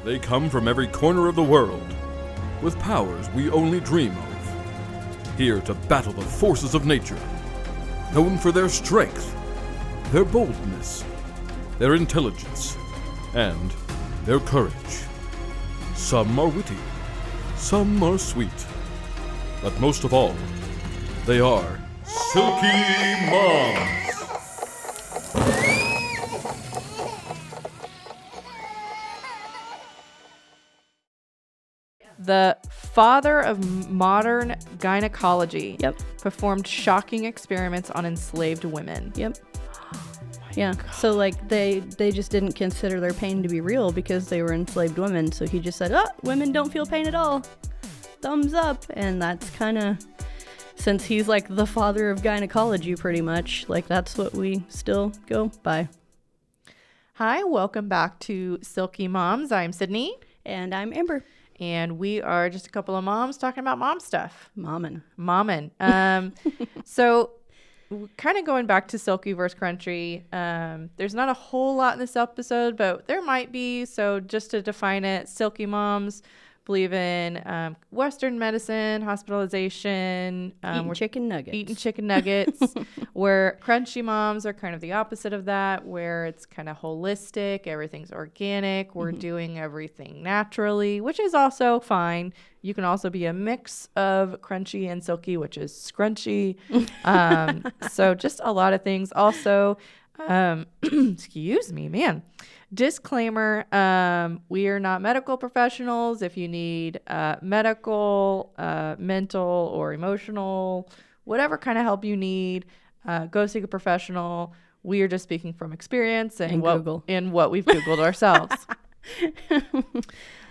They come from every corner of the world, with powers we only dream of. Here to battle the forces of nature, known for their strength, their boldness, their intelligence, and their courage. Some are witty, some are sweet, but most of all, they are Silky Momz. The father of modern gynecology performed shocking experiments on enslaved women. Yeah, so like they just didn't consider their pain to be real because they were enslaved women. So he just said, women don't feel pain at all. Thumbs up. And that's kind of, since he's like the father of gynecology pretty much, like that's what we still go by. Hi, welcome back to Silky Momz. I'm Sydney. And I'm Amber. And we are just a couple of moms talking about mom stuff. Mommin'. So kind of going back to Silky versus Crunchy, there's not a whole lot in this episode, but there might be. So just to define it, Silky Momz believe in Western medicine, hospitalization. Eating chicken nuggets. Where Crunchy Moms are kind of the opposite of that, where it's kind of holistic, everything's organic, we're doing everything naturally, which is also fine. You can also be a mix of Crunchy and Silky, which is scrunchy. So just a lot of things. Also, excuse me, man. Disclaimer, we are not medical professionals. If you need medical, mental, or emotional, whatever kind of help you need, go seek a professional. We are just speaking from experience and what we've Googled ourselves.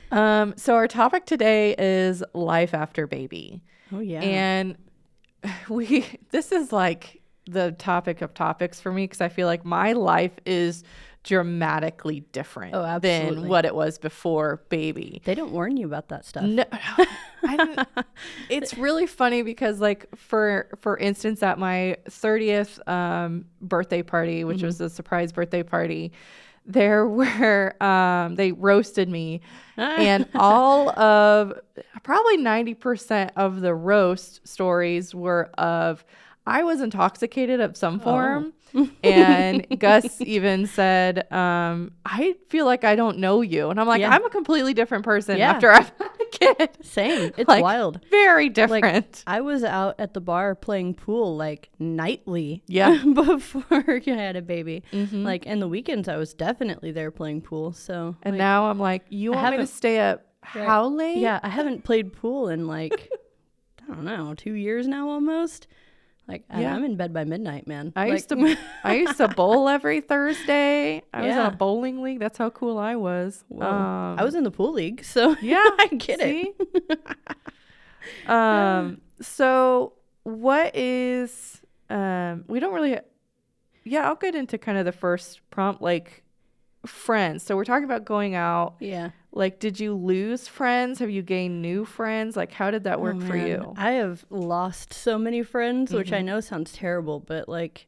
So our topic today is life after baby. Oh, yeah. And this is like the topic of topics for me because I feel like my life is dramatically different than what it was before baby. They don't warn you about that stuff. No, it's really funny because like for instance at my 30th birthday party, which was a surprise birthday party, there were they roasted me and all of probably 90% of the roast stories were of I was intoxicated of some form. And Gus even said, I feel like I don't know you. And I'm like, I'm a completely different person after I've had a kid. Same. It's like, wild. Very different. Like, I was out at the bar playing pool like nightly before I had a baby. Like, and the weekends I was definitely there playing pool. So and like, now I'm like, you want me to stay up how late? Yeah, I haven't played pool in like, I don't know, 2 years now almost. Like, I'm in bed by midnight, man. I used to bowl every Thursday. I was in a bowling league. That's how cool I was. I was in the pool league, so yeah, I get it. So what is, we don't really, I'll get into kind of the first prompt, like friends. So we're talking about going out. Yeah. Like, did you lose friends? Have you gained new friends? Like, how did that work for you? I have lost so many friends, which I know sounds terrible, but like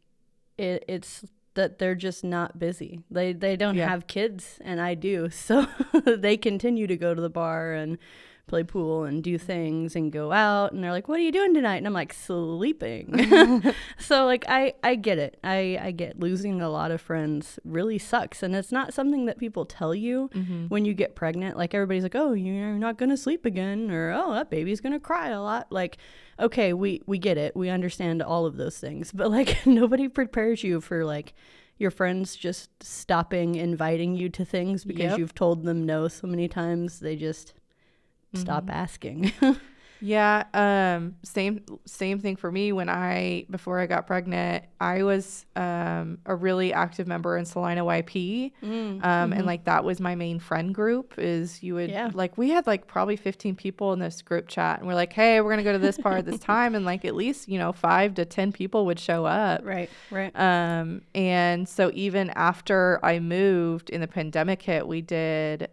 it's that they're just not busy. They don't have kids, and I do. So they continue to go to the bar and play pool and do things and go out, and they're like, what are you doing tonight? And I'm like, sleeping. So like I get it. I get losing a lot of friends really sucks, and it's not something that people tell you when you get pregnant. Like everybody's like, oh, you're not gonna sleep again, or oh, that baby's gonna cry a lot. Like, okay, we get it, we understand all of those things, but like nobody prepares you for like your friends just stopping inviting you to things because you've told them no so many times. They just stop asking. Same thing for me. Before I got pregnant, I was a really active member in Salina YP. And like that was my main friend group. Is you would like, we had like probably 15 people in this group chat, and we're like, hey, we're gonna go to this bar at this time, and like at least 5 to 10 people would show up. Right. And so even after I moved and the pandemic hit, we did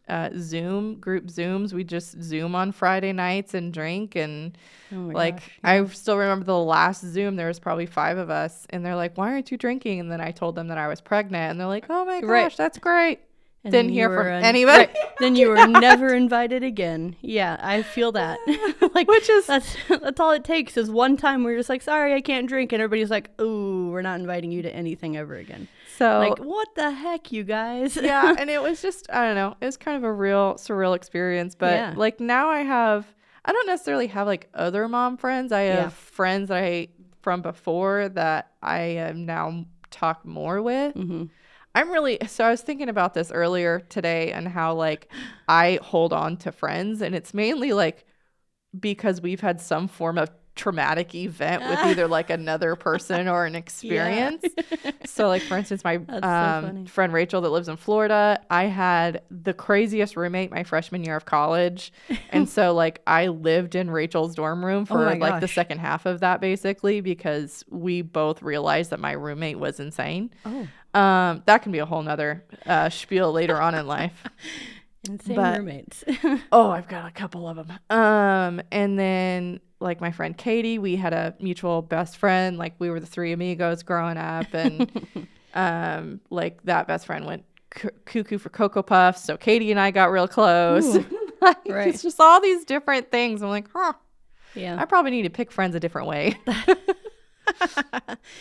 group Zooms. We just Zoom on Friday nights and drink. And I still remember the last Zoom, there was probably 5 of us, and they're like, why aren't you drinking? And then I told them that I was pregnant, and they're like, oh my gosh, that's great. And Didn't then hear you from were anybody. Right. Then you were never invited again. Yeah, I feel that. Like, Which is that's all it takes is one time where you're just like, sorry, I can't drink, and everybody's like, ooh, we're not inviting you to anything ever again. so Like, what the heck, you guys? yeah, and it was just, I don't know, it was kind of a real surreal experience. But Yeah. like now I don't necessarily have like other mom friends. I have friends that I from before that I am now talk more with. Mm-hmm. So I was thinking about this earlier today and how like I hold on to friends, and it's mainly like because we've had some form of traumatic event with either like another person or an experience. So like for instance, my friend Rachel that lives in Florida, I had the craziest roommate my freshman year of college. And so like I lived in Rachel's dorm room for like the second half of that basically because we both realized that my roommate was insane. That can be a whole nother spiel later on in life. Insane roommates. I've got a couple of them. And then like my friend Katie, we had a mutual best friend. Like we were the three amigos growing up, and like that best friend went cuckoo for Cocoa Puffs. So Katie and I got real close. Like, it's just all these different things. I'm like, yeah, I probably need to pick friends a different way.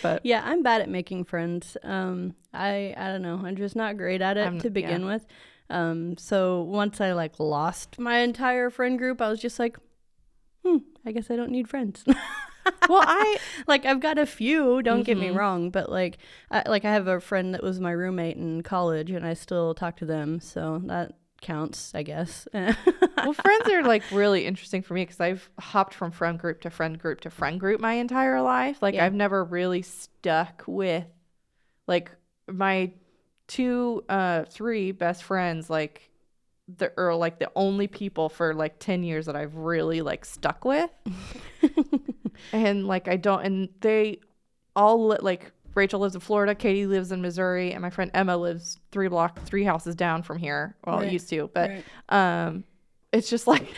But yeah, I'm bad at making friends. I don't know. I'm just not great at it to begin with. So once I like lost my entire friend group, I was just like, I guess I don't need friends. Well, I've got a few, don't get me wrong, but I have a friend that was my roommate in college and I still talk to them. So that counts, I guess. Well, friends are like really interesting for me because I've hopped from friend group to friend group to friend group my entire life. Like I've never really stuck with like my three best friends, like the only people for like 10 years that I've really like stuck with. And like and they all like Rachel lives in Florida, Katie lives in Missouri, and my friend Emma lives 3 houses down from here. Well, it used to, but it's just like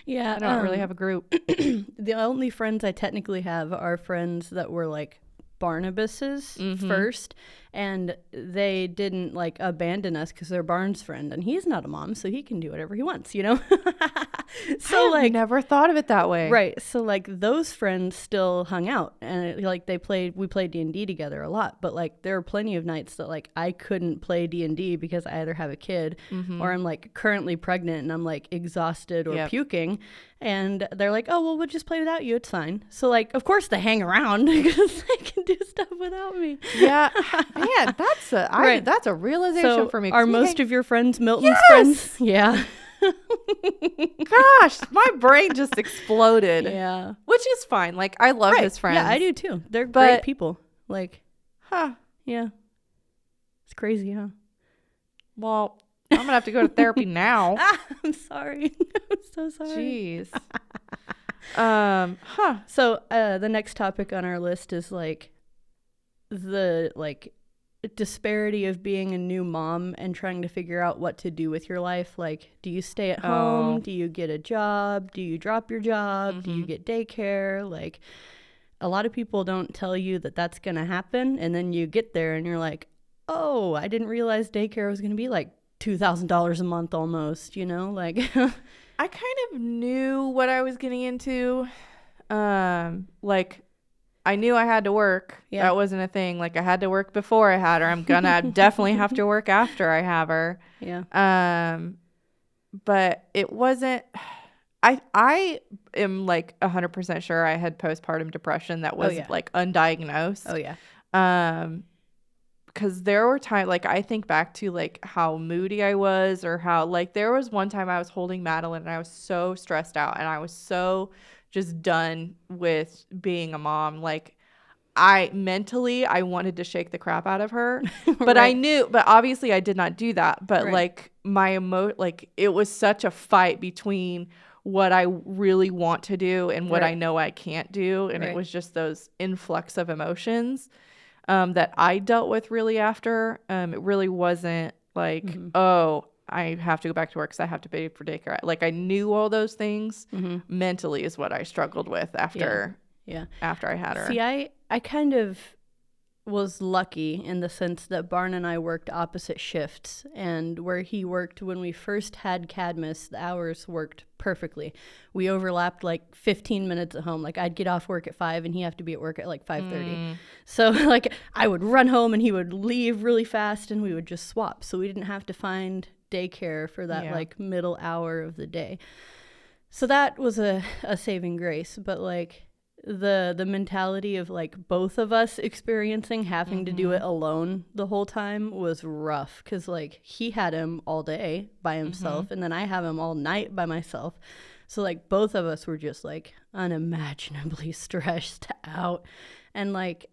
I don't really have a group. The only friends I technically have are friends that were like Barnabas's first, and they didn't like abandon us because they're Barnes' friend, and he's not a mom, so he can do whatever he wants, you know. So like never thought of it that way, right? So like those friends still hung out, and like we played D&D together a lot, but like there are plenty of nights that like I couldn't play D&D because I either have a kid or I'm like currently pregnant and I'm like exhausted or puking. And they're like, oh, well, we'll just play without you. It's fine. So, like, of course they hang around because they can do stuff without me. Yeah. Man, that's a realization for me. Are most of your friends Milton's friends? Yeah. Gosh, my brain just exploded. Yeah. Which is fine. Like, I love his friends. Yeah, I do too. They're great people. Like, yeah. It's crazy, huh? Well, I'm going to have to go to therapy now. I'm sorry. I'm so sorry. Jeez. So the next topic on our list is like the like disparity of being a new mom and trying to figure out what to do with your life. Like, do you stay at home? Do you get a job? Do you drop your job? Do you get daycare? Like, a lot of people don't tell you that that's going to happen. And then you get there and you're like, oh, I didn't realize daycare was going to be like $2,000 a month almost, you know, like I kind of knew what I was getting into. Like I knew I had to work. Yeah. That wasn't a thing. Like I had to work before I had her. I'm gonna definitely have to work after I have her. Yeah. But it wasn't, I am like 100% sure I had postpartum depression that was like undiagnosed. Oh yeah. Because there were times, like, I think back to, like, how moody I was or how, like, there was one time I was holding Madeline and I was so stressed out and I was so just done with being a mom. Like, I wanted to shake the crap out of her, but I knew, but obviously I did not do that. But, like, it was such a fight between what I really want to do and what I know I can't do. And it was just those influx of emotions. That I dealt with really after. It really wasn't like, oh, I have to go back to work because I have to pay for daycare. Like I knew all those things mentally is what I struggled with after I had her. See, I kind of was lucky in the sense that Barn and I worked opposite shifts, and where he worked when we first had Cadmus, the hours worked perfectly. We overlapped like 15 minutes at home. Like I'd get off work at 5 and he'd have to be at work at like 5:30. So like I would run home and he would leave really fast and we would just swap. So we didn't have to find daycare for that like middle hour of the day. So that was a saving grace. But like the mentality of like both of us experiencing having to do it alone the whole time was rough, because like he had him all day by himself and then I have him all night by myself. So like both of us were just like unimaginably stressed out. And like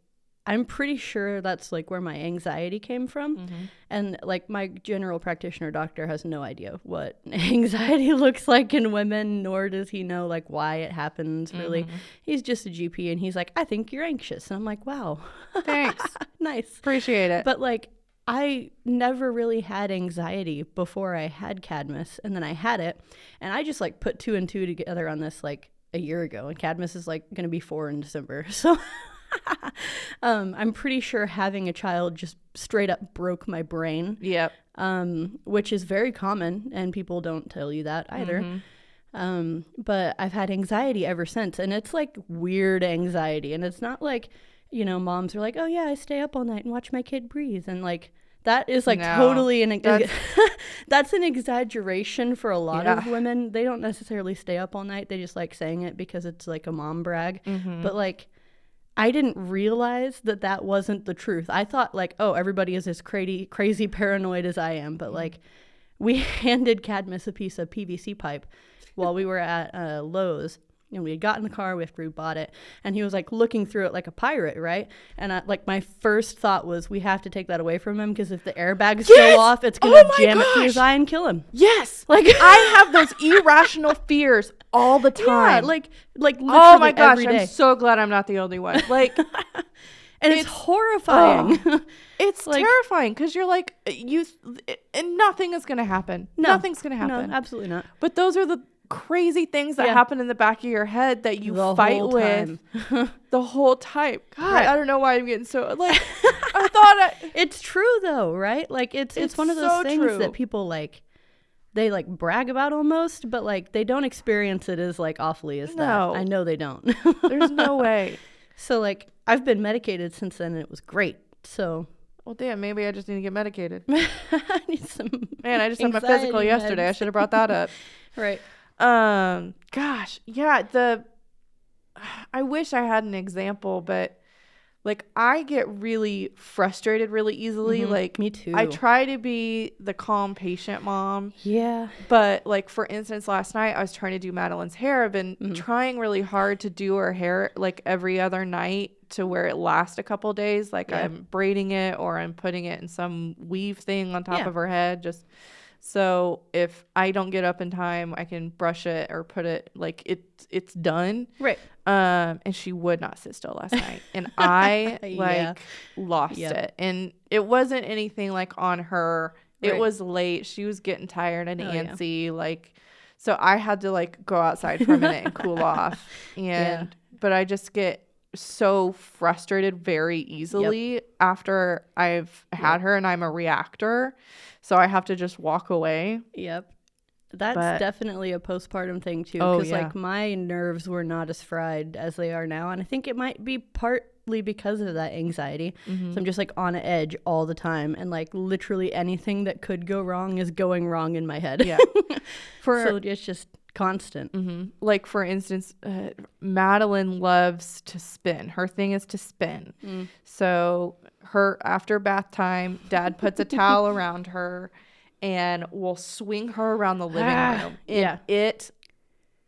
I'm pretty sure that's like where my anxiety came from. And like my general practitioner doctor has no idea what anxiety looks like in women, nor does he know like why it happens really. He's just a GP and he's like, I think you're anxious. And I'm like, wow, Thanks. nice. Appreciate it. But like I never really had anxiety before I had Cadmus, and then I had it and I just like put 2 and 2 together on this like a year ago, and Cadmus is like going to be 4 in December. So I'm pretty sure having a child just straight up broke my brain. Yep. Which is very common, and people don't tell you that either. But I've had anxiety ever since, and it's like weird anxiety, and it's not like, you know, moms are like, oh yeah, I stay up all night and watch my kid breathe, and like that is like totally that's an exaggeration for a lot of women. They don't necessarily stay up all night, they just like saying it because it's like a mom brag. But like I didn't realize that that wasn't the truth. I thought like, oh, everybody is as crazy paranoid as I am. But like we handed Cadmus a piece of PVC pipe while we were at Lowe's. And we had got in the car after we bought it, and he was like looking through it like a pirate, right? And like my first thought was, we have to take that away from him, because if the airbags go off, it's gonna jam it through his eye and kill him. Yes, like I have those irrational fears all the time. Yeah, like literally oh my gosh, every day. I'm so glad I'm not the only one. Like, and it's horrifying. It's like, terrifying, because you're like and nothing is gonna happen. Nothing's gonna happen. No, absolutely not. But those are the crazy things that happen in the back of your head that you fight with the whole time. God, right. I don't know why I'm getting so like I thought it's true though, right? Like it's one of those so things true. that people like they like brag about almost, but like they don't experience it as like awfully as that. I know they don't. There's no way. So like I've been medicated since then, and it was great. So well, damn, maybe I just need to get medicated. I need some I just had my physical yesterday. I should have brought that up. Right. Gosh, yeah, I wish I had an example, but like I get really frustrated really easily. Like me too. I try to be the calm patient mom. Yeah. But like for instance, last night I was trying to do Madeline's hair. I've been trying really hard to do her hair like every other night to where it lasts a couple days. Like I'm braiding it, or I'm putting it in some weave thing on top of her head, just so if I don't get up in time, I can brush it or put it like it's done. Right. And she would not sit still last night, and I lost it. And it wasn't anything like on her. It was late. She was getting tired and antsy. Like, so I had to like go outside for a minute and cool off. And but I just get so frustrated very easily after I've had her, and I'm a reactor. So I have to just walk away. Yep. That's definitely a postpartum thing too. Because like my nerves were not as fried as they are now. And I think it might be partly because of that anxiety. So I'm just like on edge all the time. And like literally anything that could go wrong is going wrong in my head. Yeah. So it's just constant. Like for instance, Madeline loves to spin. Her thing is to spin. So her after bath time, dad puts a towel around her and will swing her around the living room. And it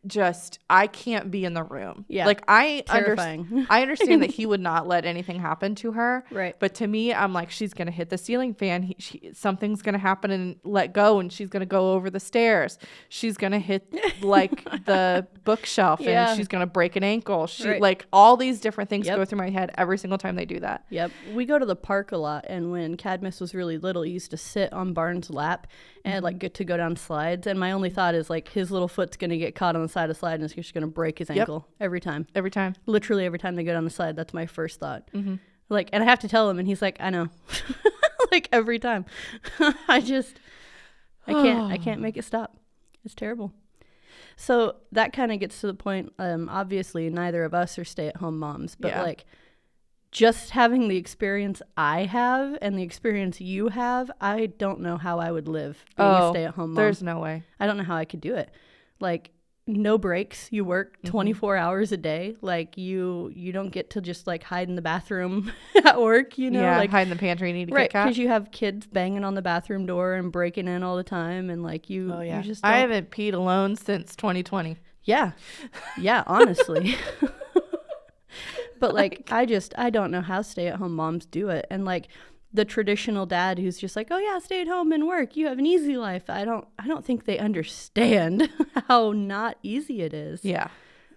just, I can't be in the room. Yeah. Like I understand that he would not let anything happen to her. Right. But to me, I'm like, she's going to hit the ceiling fan. Something's going to happen and let go, and she's going to go over the stairs. She's going to hit like the bookshelf and she's going to break an ankle. Like all these different things go through my head every single time they do that. Yep. We go to the park a lot, and when Cadmus was really little, he used to sit on Barnes' lap and like get to go down slides. And my only thought is like his little foot's going to get caught on the side of the slide and it's just going to break his ankle every time. Literally every time they go down the slide. That's my first thought. Like, and I have to tell him, and he's like, I know. Like every time. I can't make it stop. It's terrible. So that kind of gets to the point, obviously neither of us are stay-at-home moms, but like just having the experience I have and the experience you have, I don't know how I would live being a stay-at-home mom. There's no way. I don't know how I could do it. Like, no breaks. You work 24 hours a day. Like, you don't get to just like hide in the bathroom at work, you know? Yeah, like, hide in the pantry and eat a right, Kit Kat. because you have kids banging on the bathroom door and breaking in all the time, and like you just don't. I haven't peed alone since 2020. Yeah, honestly. But like I don't know how stay-at-home moms do it. And like the traditional dad who's just like, oh yeah, stay at home and work, you have an easy life. I don't think they understand how not easy it is. Yeah.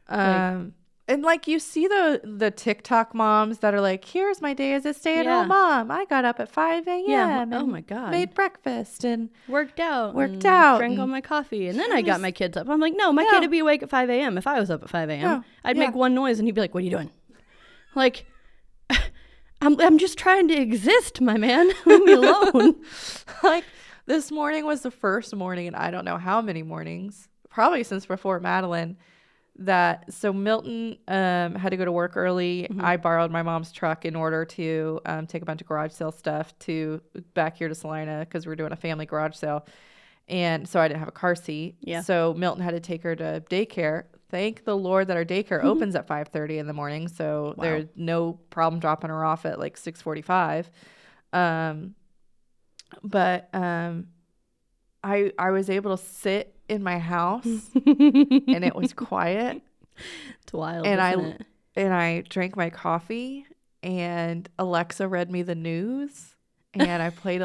And like you see the TikTok moms that are like, here's my day as a stay-at-home mom. I got up at 5 a.m. Yeah. and oh my God. made breakfast and worked out, drank all my coffee, and then I got my kids up. I'm like, no, my kid would be awake at 5 a.m. if I was up at 5 a.m. I'd make one noise and he'd be like, what are you doing? Like, I'm just trying to exist, my man. Leave me alone. Like, this morning was the first morning, and I don't know how many mornings, probably since before Madeline, so Milton had to go to work early. I borrowed my mom's truck in order to take a bunch of garage sale stuff back here to Salina because we're doing a family garage sale. And so I didn't have a car seat. Yeah. So Milton had to take her to daycare. Thank the Lord that our daycare opens at 5:30 in the morning. So there's no problem dropping her off at like 6:45. But I was able to sit in my house and it was quiet. It's wild, and I drank my coffee and Alexa read me the news. And I played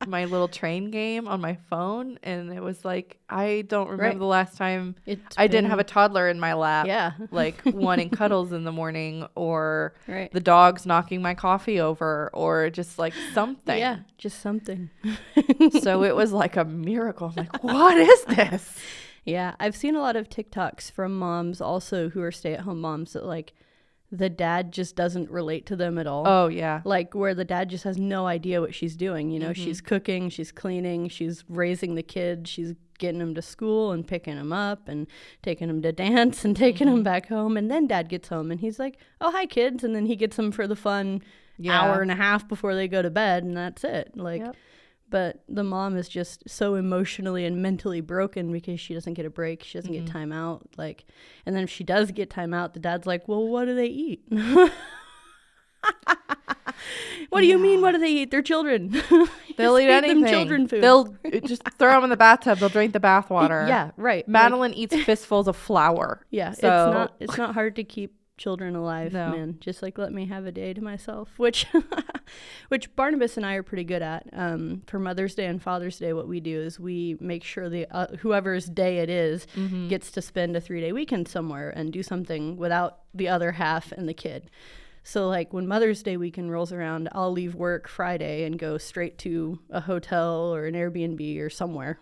my little train game on my phone. And it was like, I don't remember the last time I didn't have a toddler in my lap. Yeah. Like wanting cuddles in the morning or the dogs knocking my coffee over or just like something. Yeah, just something. So it was like a miracle. I'm like, what is this? Yeah, I've seen a lot of TikToks from moms also who are stay-at-home moms that like, the dad just doesn't relate to them at all. Oh, yeah. Like where the dad just has no idea what she's doing. You know, she's cooking, she's cleaning, she's raising the kids, she's getting them to school and picking them up and taking them to dance and taking them back home. And then dad gets home and he's like, oh, hi, kids. And then he gets them for the fun hour and a half before they go to bed. And that's it. Like, but the mom is just so emotionally and mentally broken because she doesn't get a break. She doesn't get time out. Like, and then if she does get time out, the dad's like, well, what do they eat? What do you mean? What do they eat? They're children. They'll eat anything. Them children food. They'll just throw them in the bathtub. They'll drink the bath water. Yeah, right. Madeline eats fistfuls of flour. Yeah, so it's not hard to keep children alive, man. Just like let me have a day to myself, which Barnabas and I are pretty good at. For Mother's Day and Father's Day, what we do is we make sure the whoever's day it is gets to spend a 3-day weekend somewhere and do something without the other half and the kid. So like when Mother's Day weekend rolls around, I'll leave work Friday and go straight to a hotel or an Airbnb or somewhere.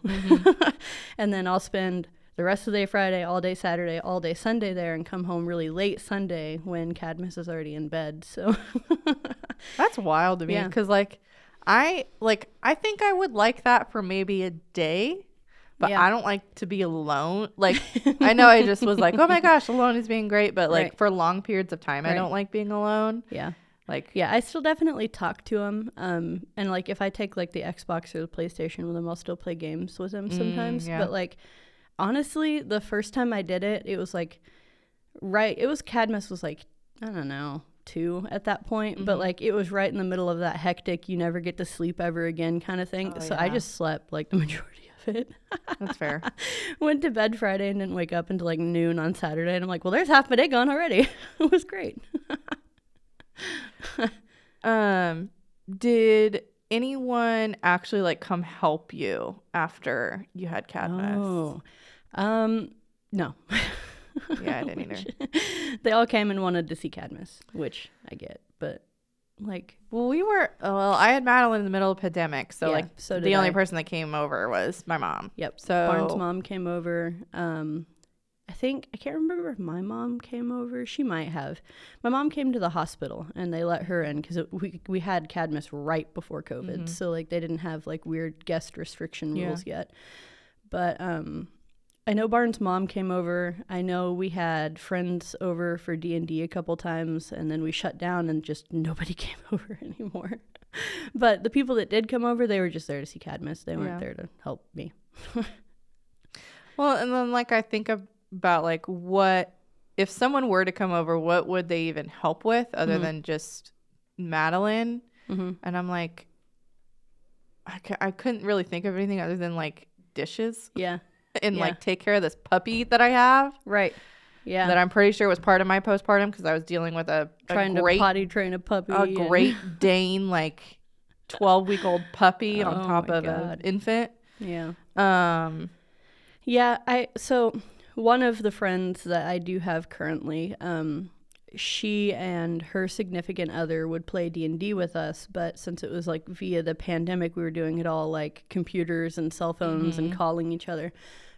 And then I'll spend the rest of the day Friday, all day Saturday, all day Sunday there, and come home really late Sunday when Cadmus is already in bed. So that's wild to me because I think I would like that for maybe a day, but I don't like to be alone. Like I know I just was like, oh my gosh, alone is being great, but like for long periods of time, I don't like being alone. Yeah. I still definitely talk to him. And like if I take like the Xbox or the PlayStation with him, I'll still play games with him sometimes. But like honestly, the first time I did it, it was like Cadmus was like, I don't know, 2 at that point, but like it was right in the middle of that hectic, you never get to sleep ever again kind of thing. I just slept like the majority of it. That's fair. Went to bed Friday and didn't wake up until like noon on Saturday. And I'm like, well, there's half my day gone already. It was great. Did anyone actually like come help you after you had Cadmus? No. Yeah, I didn't either. They all came and wanted to see Cadmus, which I get, but like, I had Madeline in the middle of the pandemic, so the only person that came over was my mom. Yep. So Barnes' mom came over. I can't remember if my mom came over. She might have. My mom came to the hospital and they let her in because we had Cadmus right before COVID. So like they didn't have like weird guest restriction rules yet. But I know Barnes' mom came over. I know we had friends over for D&D a couple times, and then we shut down and just nobody came over anymore. But the people that did come over, they were just there to see Cadmus. They weren't there to help me. Well, and then like I think about like what if someone were to come over, what would they even help with other than just Madeline? And I'm like, I couldn't really think of anything other than like dishes. Yeah. And like take care of this puppy that I have. Right. Yeah. That I'm pretty sure was part of my postpartum because I was dealing with a great, to potty train a puppy. A Great Dane, like 12-week-old puppy on top of an infant. Yeah. Yeah. So one of the friends that I do have currently, she and her significant other would play D&D with us, but since it was like via the pandemic, we were doing it all like computers and cell phones and calling each other.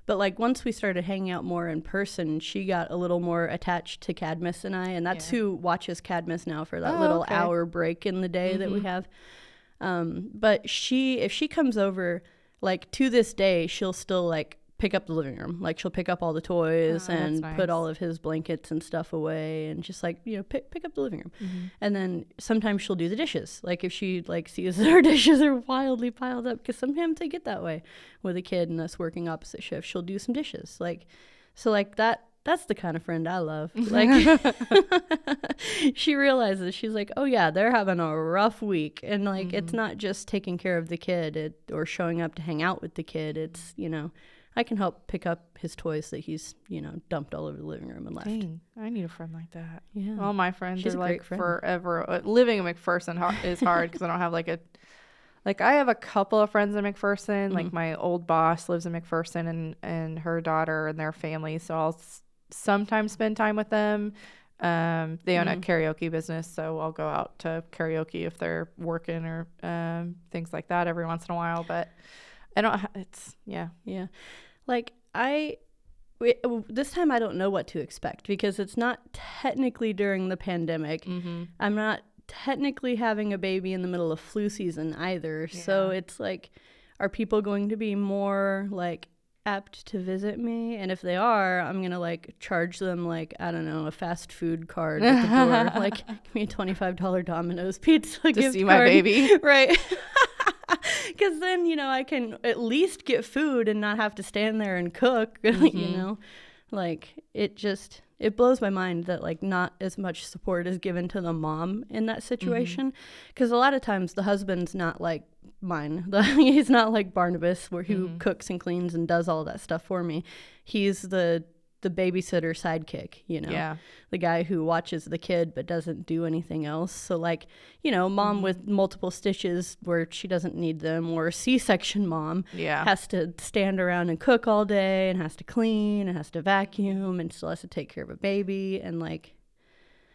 But like once we started hanging out more in person, she got a little more attached to Cadmus and I, and that's who watches Cadmus now for that little hour break in the day that we have. But if she comes over, like to this day, she'll still like pick up the living room. Like she'll pick up all the toys and put all of his blankets and stuff away and just like, you know, pick up the living room. And then sometimes she'll do the dishes. Like if she like sees that our dishes are wildly piled up, because sometimes they get that way with a kid and us working opposite shifts, she'll do some dishes. Like, so like that's the kind of friend I love. Like she realizes, she's like, oh yeah, they're having a rough week. And like, it's not just taking care of the kid or showing up to hang out with the kid. It's, you know, I can help pick up his toys that he's, you know, dumped all over the living room and left. Dang, I need a friend like that. Yeah. All my friends She's are a like great friend. forever. Living in McPherson is hard because I don't have like I have a couple of friends in McPherson. Like my old boss lives in McPherson and her daughter and their family. So I'll sometimes spend time with them. They own a karaoke business, so I'll go out to karaoke if they're working or things like that every once in a while. But I don't. Yeah. Like this time I don't know what to expect because it's not technically during the pandemic. I'm not technically having a baby in the middle of flu season either. Yeah. So it's like, are people going to be more like apt to visit me? And if they are, I'm going to like charge them like, I don't know, a fast food card at the door. Like, give me a $25 Domino's pizza to gift see card. My baby. Right. Because then, you know, I can at least get food and not have to stand there and cook, you know? Like, it blows my mind that, like, not as much support is given to the mom in that situation. Because a lot of times the husband's not like mine. He's not like Barnabas, who cooks and cleans and does all that stuff for me. He's the babysitter sidekick, you know? Yeah. The guy who watches the kid but doesn't do anything else. So like, you know, mom with multiple stitches where she doesn't need them, or a C-section mom has to stand around and cook all day and has to clean and has to vacuum and still has to take care of a baby. And like,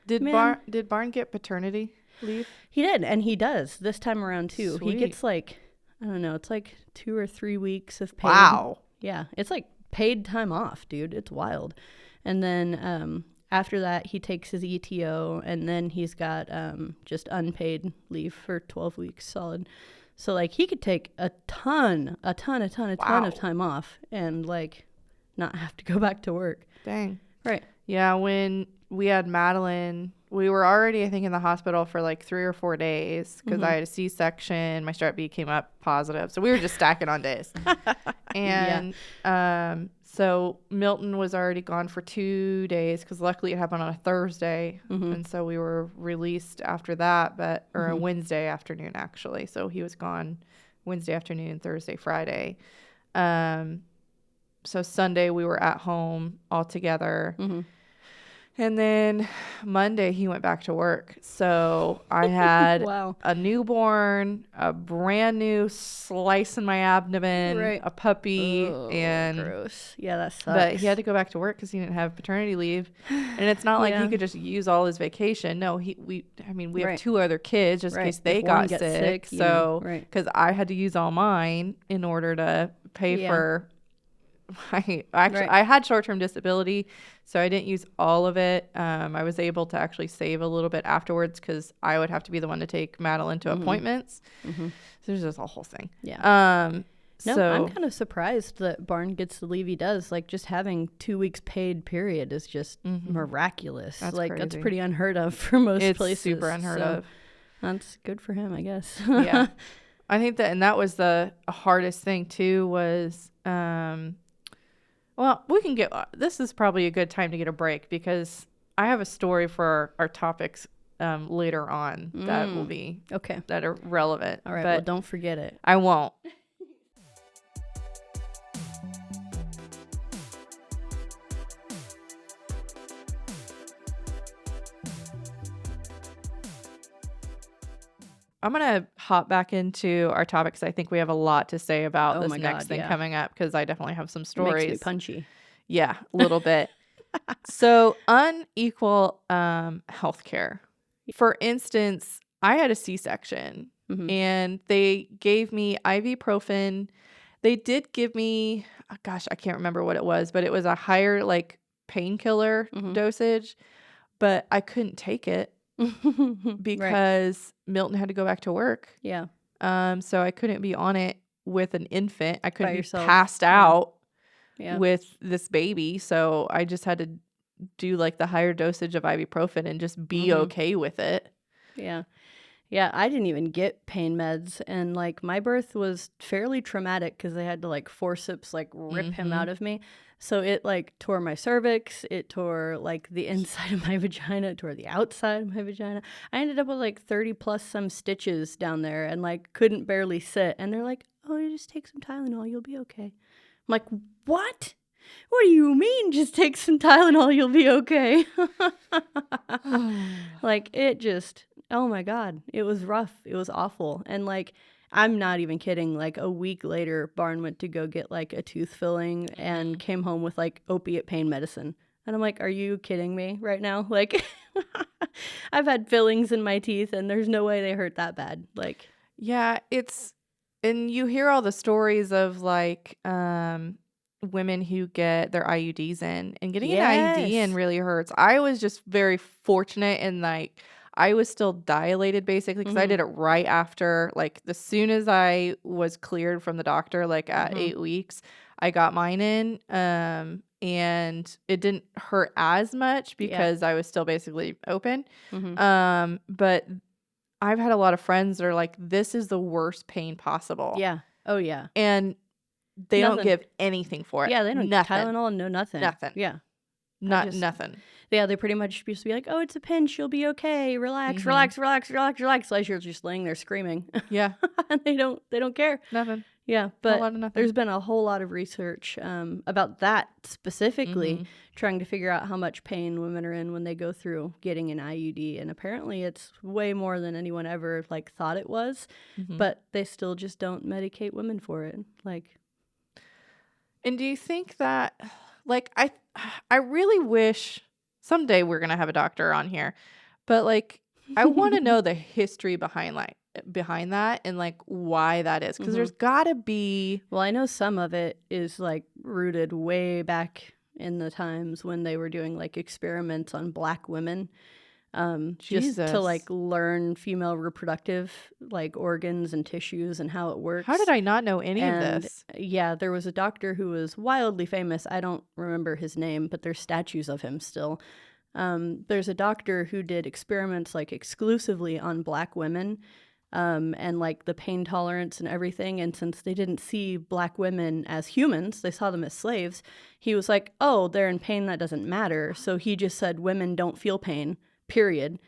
did Barn get paternity leave? He did, and he does this time around too. Sweet. He gets like, I don't know, it's like 2 or 3 weeks of paid. Wow. Yeah, it's like paid time off, dude. It's wild. And then after that he takes his ETO, and then he's got just unpaid leave for 12 weeks solid. So like he could take a ton of time off and like not have to go back to work. Dang. Right. Yeah, when we had Madeline, we were already, I think, in the hospital for like 3 or 4 days because I had a C-section. My strep B came up positive. So we were just stacking on days. And so Milton was already gone for 2 days because luckily it happened on a Thursday. And so we were released after that, or a Wednesday afternoon, actually. So he was gone Wednesday afternoon, Thursday, Friday. So Sunday we were at home all together. And then Monday he went back to work. So I had a newborn, a brand new slice in my abdomen, a puppy, and gross. Yeah, that sucks. But he had to go back to work because he didn't have paternity leave. And it's not like he could just use all his vacation. No, we have 2 other kids just in case they got sick. So because I had to use all mine in order to pay for I had short-term disability, so I didn't use all of it. I was able to actually save a little bit afterwards because I would have to be the one to take Madeline to appointments. So there's just a whole thing. Yeah. No, So I'm kind of surprised that Barn gets the leave he does. Like, just having 2 weeks paid period is just miraculous. That's That's crazy. pretty unheard of for most it's places. super unheard of. That's good for him, I guess. Yeah. I think that, and that was the hardest thing too was, well, we can get, this is probably a good time to get a break because I have a story for our topics later on that will be, Okay. that are relevant. All right. But Well, don't forget it. I won't. I'm going to hop back into our topics. I think we have a lot to say about this next thing coming up because I definitely have some stories. It makes me punchy. Yeah, a little bit. So unequal healthcare. For instance, I had a C-section and they gave me ibuprofen. They did give me, gosh, I can't remember what it was, but it was a higher like painkiller dosage, but I couldn't take it because Milton had to go back to work. Yeah. So I couldn't be on it with an infant. I couldn't be yourself. passed out Yeah. with this baby. So I just had to do like the higher dosage of ibuprofen and just be okay with it. Yeah. Yeah, I didn't even get pain meds, and like my birth was fairly traumatic because they had to like forceps like rip him out of me. So it like tore my cervix, it tore like the inside of my vagina, it tore the outside of my vagina. I ended up with like 30 plus some stitches down there and like couldn't barely sit. And they're like, "Oh, you just take some Tylenol, you'll be okay." I'm like, "What? What do you mean just take some Tylenol, you'll be okay?" Like it just, oh my God, it was rough. It was awful. And like, I'm not even kidding. Like a week later, Barn went to go get like a tooth filling and came home with like opiate pain medicine. And I'm like, are you kidding me right now? Like, I've had fillings in my teeth and there's no way they hurt that bad. Like, yeah, and you hear all the stories of like, women who get their IUDs in, and getting an IUD in really hurts. I was just very fortunate in like I was still dilated basically because I did it right after, like as soon as I was cleared from the doctor, like at 8 weeks, I got mine in. And it didn't hurt as much because I was still basically open. But I've had a lot of friends that are like, this is the worst pain possible. yeah. Oh yeah. And they don't give anything for it. Yeah, they don't nothing. Tylenol, no nothing. Nothing. Yeah. Nothing. Yeah, they pretty much used to be like, "Oh, it's a pinch, you'll be okay. Relax, relax, relax, relax, relax." As you're just laying there screaming. Yeah. And they don't care. Nothing. Yeah, A lot of but nothing. there's been a whole lot of research about that specifically, trying to figure out how much pain women are in when they go through getting an IUD, and apparently it's way more than anyone ever like thought it was. But they still just don't medicate women for it. Like, and do you think that, like, I really wish someday we're gonna have a doctor on here, but like, I want to know the history behind that and like why that is, because there's gotta be. Well, I know some of it is like rooted way back in the times when they were doing like experiments on Black women, just to like learn female reproductive like organs and tissues and how it works. How did I not know any of this? Yeah, there was a doctor who was wildly famous. I don't remember his name, but there's statues of him still. There's a doctor who did experiments like exclusively on Black women, and like the pain tolerance and everything. And since they didn't see Black women as humans, they saw them as slaves. He was like, "Oh, they're in pain. That doesn't matter." So he just said women don't feel pain, period.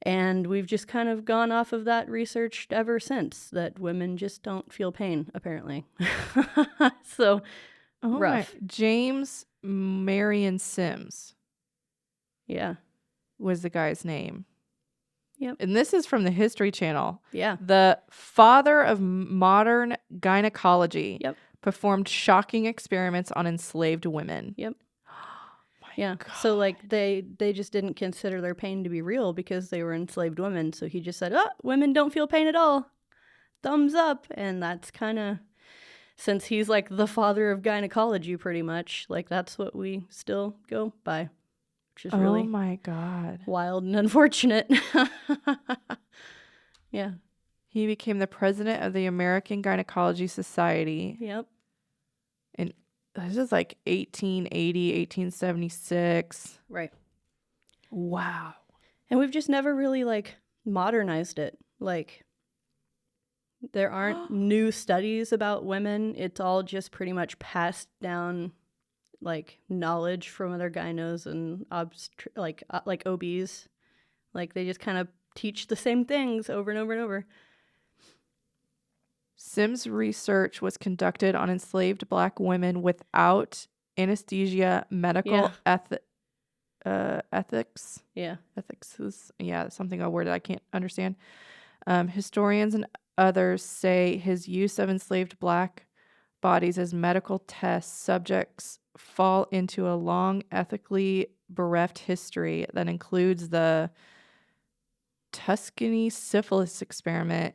And we've just kind of gone off of that research ever since, that women just don't feel pain, apparently. So, rough. James Marion Sims Yeah. was the guy's name. Yep. And this is from the History Channel. Yeah. The father of modern gynecology. Yep. Performed shocking experiments on enslaved women. Yep. Yeah. God. So like they just didn't consider their pain to be real because they were enslaved women. So he just said, "Oh, women don't feel pain at all. Thumbs up." And that's kind of since he's like the father of gynecology, pretty much, like that's what we still go by, which is really Oh my God. wild and unfortunate. Yeah. He became the president of the American Gynecology Society. Yep. And this is like 1880, 1876. Right. Wow. And we've just never really like modernized it. Like there aren't new studies about women. It's all just pretty much passed down like knowledge from other gynos and like OBs. Like they just kind of teach the same things over and over and over. Sims' research was conducted on enslaved black women without anesthesia, medical ethics. Yeah. Ethics is, something, a word that I can't understand. Historians and others say his use of enslaved black bodies as medical test subjects fall into a long, ethically bereft history that includes the Tuscany syphilis experiment,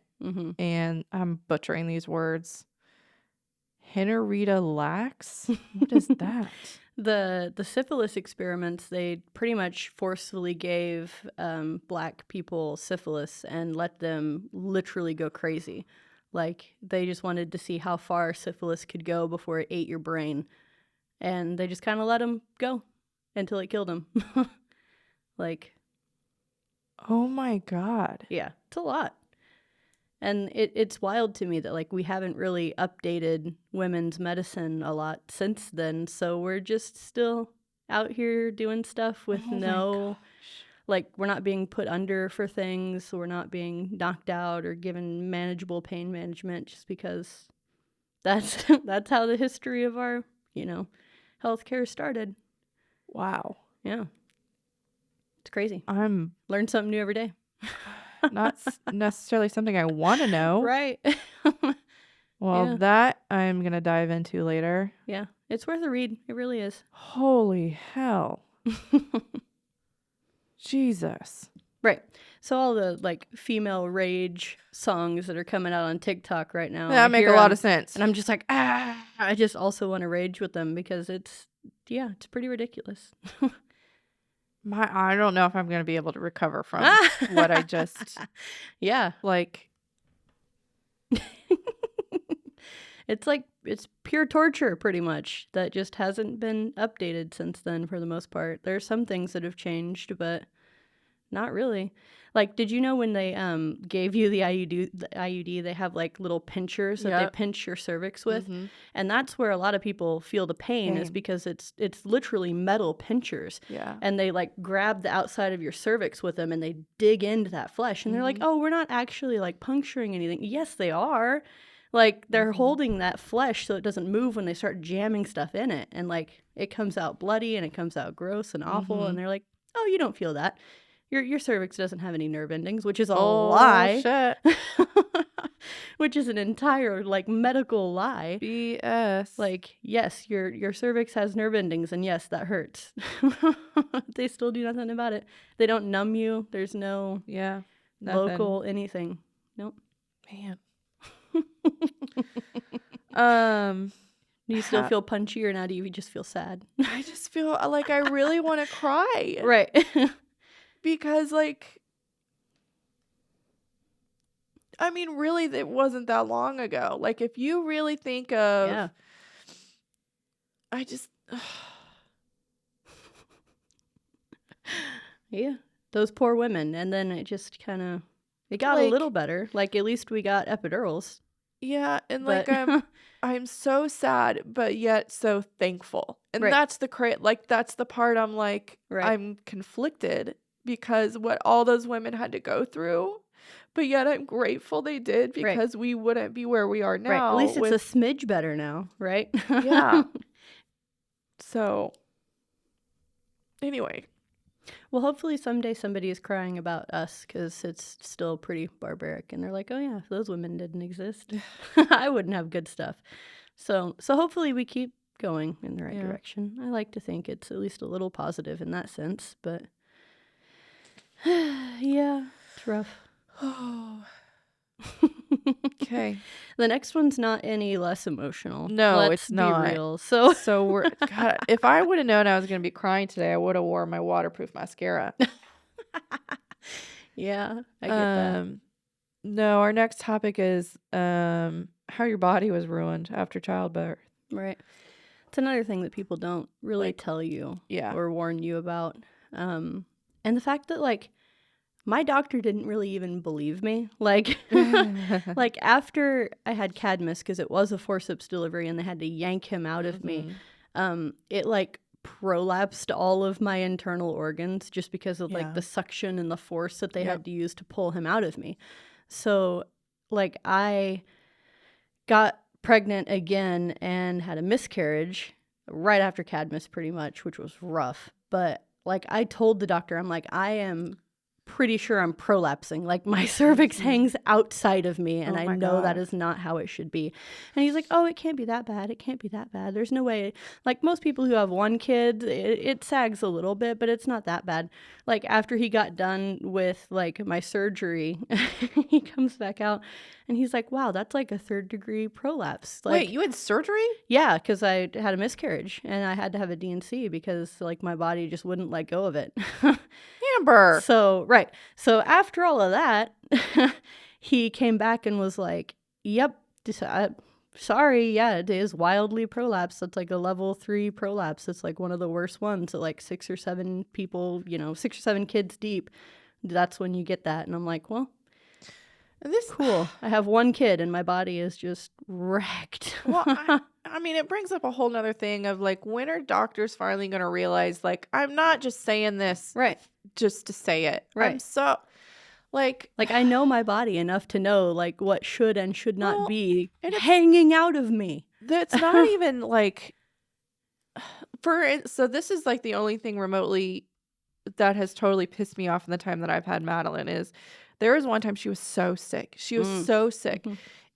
and I'm butchering these words. Henrietta Lacks? What is that? The syphilis experiments, they pretty much forcefully gave black people syphilis and let them literally go crazy. Like they just wanted to see how far syphilis could go before it ate your brain. And they just kind of let them go until it killed them. Like, Oh my God. yeah, it's a lot. And it's wild to me that, like, we haven't really updated women's medicine a lot since then. So we're just still out here doing stuff with like, we're not being put under for things. We're not being knocked out or given manageable pain management just because that's how the history of our, healthcare started. Wow. Yeah. It's crazy. I'm Learn something new every day. not necessarily something I want to know. Right. Well, Yeah. that I'm going to dive into later. Yeah. It's worth a read. It really is. Holy hell. Jesus. Right. So all the like female rage songs that are coming out on TikTok right now. That make a lot of sense. And I'm just like, I just also want to rage with them because it's pretty ridiculous. I don't know if I'm going to be able to recover from what I just, Yeah. like. It's pure torture pretty much that just hasn't been updated since then for the most part. There are some things that have changed, but not really. Like, did you know when they gave you the IUD, they have like little pinchers that they pinch your cervix with, and that's where a lot of people feel the pain is because it's literally metal pinchers. Yeah. And they like grab the outside of your cervix with them and they dig into that flesh and they're like, oh, we're not actually like puncturing anything. Yes, they are. Like they're holding that flesh so it doesn't move when they start jamming stuff in it, and like it comes out bloody and it comes out gross and awful, and they're like, oh, you don't feel that. Your cervix doesn't have any nerve endings, which is a lie. Shit. Which is an entire like medical lie. BS. Like, yes, your cervix has nerve endings, and yes, that hurts. They still do nothing about it. They don't numb you. There's no local anything. Nope. Man. Do you still feel punchy, or now do you just feel sad? I just feel like I really want to cry. Right. Because, like, I mean, really, it wasn't that long ago. Like, if you really think of, I just, yeah, those poor women. And then it just kind of, it got a little better. Like, at least we got epidurals. Yeah, and like I'm so sad, but yet so thankful. And that's that's the part I'm like, I'm conflicted because what all those women had to go through, but yet I'm grateful they did because we wouldn't be where we are now. Right. At least it's a smidge better now, right? Yeah. So, anyway. Well, hopefully someday somebody is crying about us because it's still pretty barbaric. And they're like, oh, yeah, if those women didn't exist, I wouldn't have good stuff. So hopefully we keep going in the right direction. I like to think it's at least a little positive in that sense. But, yeah, it's rough. Oh. Okay. The next one's not any less emotional. No, Let's it's not. be real. So So God, if I would have known I was going to be crying today, I would have worn my waterproof mascara. yeah, I get that. No, our next topic is how your body was ruined after childbirth. Right. It's another thing that people don't really Like, tell you yeah. or warn you about. And the fact that like my doctor didn't really even believe me. Like like after I had Cadmus, because it was a forceps delivery and they had to yank him out of me, it like prolapsed all of my internal organs just because of like the suction and the force that they had to use to pull him out of me. So like I got pregnant again and had a miscarriage right after Cadmus pretty much, which was rough. But like I told the doctor, I'm like, I am pretty sure I'm prolapsing. Like my cervix hangs outside of me and I know that is not how it should be. And he's like, oh, it can't be that bad. It can't be that bad. There's no way. Like most people who have one kid, it sags a little bit, but it's not that bad. Like after he got done with like my surgery, he comes back out and he's like, wow, that's like a 3rd-degree prolapse. Like, Wait, you had surgery? yeah, because I had a miscarriage and I had to have a D&C because like my body just wouldn't let go of it. Amber. So, right. So after all of that, he came back and was like, yep, sorry, yeah, it is wildly prolapsed. That's like a level 3 prolapse. It's like one of the worst ones. So like 6 or 7 people, 6 or 7 kids deep. That's when you get that. And I'm like, well, cool. I have one kid and my body is just wrecked. Well, I mean, it brings up a whole nother thing of like, when are doctors finally going to realize, like, I'm not just saying this Right. just to say it. Right. I'm so, like I know my body enough to know like what should and should not be and hanging out of me. That's not even like, so this is like the only thing remotely that has totally pissed me off in the time that I've had Madeline is there was one time she was so sick. She was so sick.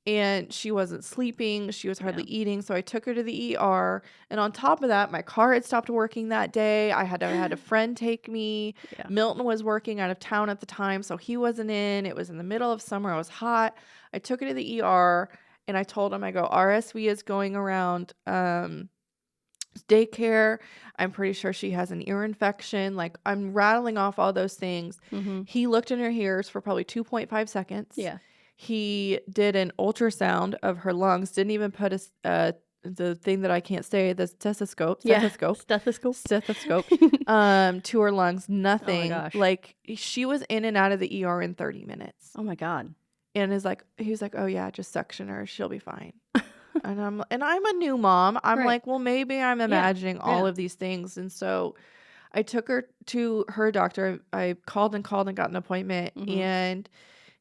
And she wasn't sleeping. She was hardly eating. So I took her to the ER. And on top of that, my car had stopped working that day. I had a friend take me. Yeah. Milton was working out of town at the time, so he wasn't in. It was in the middle of summer. It was hot. I took her to the ER and I told him, I go, RSV is going around daycare. I'm pretty sure she has an ear infection. Like, I'm rattling off all those things. He looked in her ears for probably 2.5 seconds. Yeah. He did an ultrasound of her lungs, didn't even put the thing that I can't say, the stethoscope to her lungs, nothing. Oh my gosh. Like, she was in and out of the ER in 30 minutes. Oh my God. And he was like, oh yeah, just suction her, she'll be fine. and I'm a new mom. I'm like, well, maybe I'm imagining all of these things. And so I took her to her doctor. I called and got an appointment, and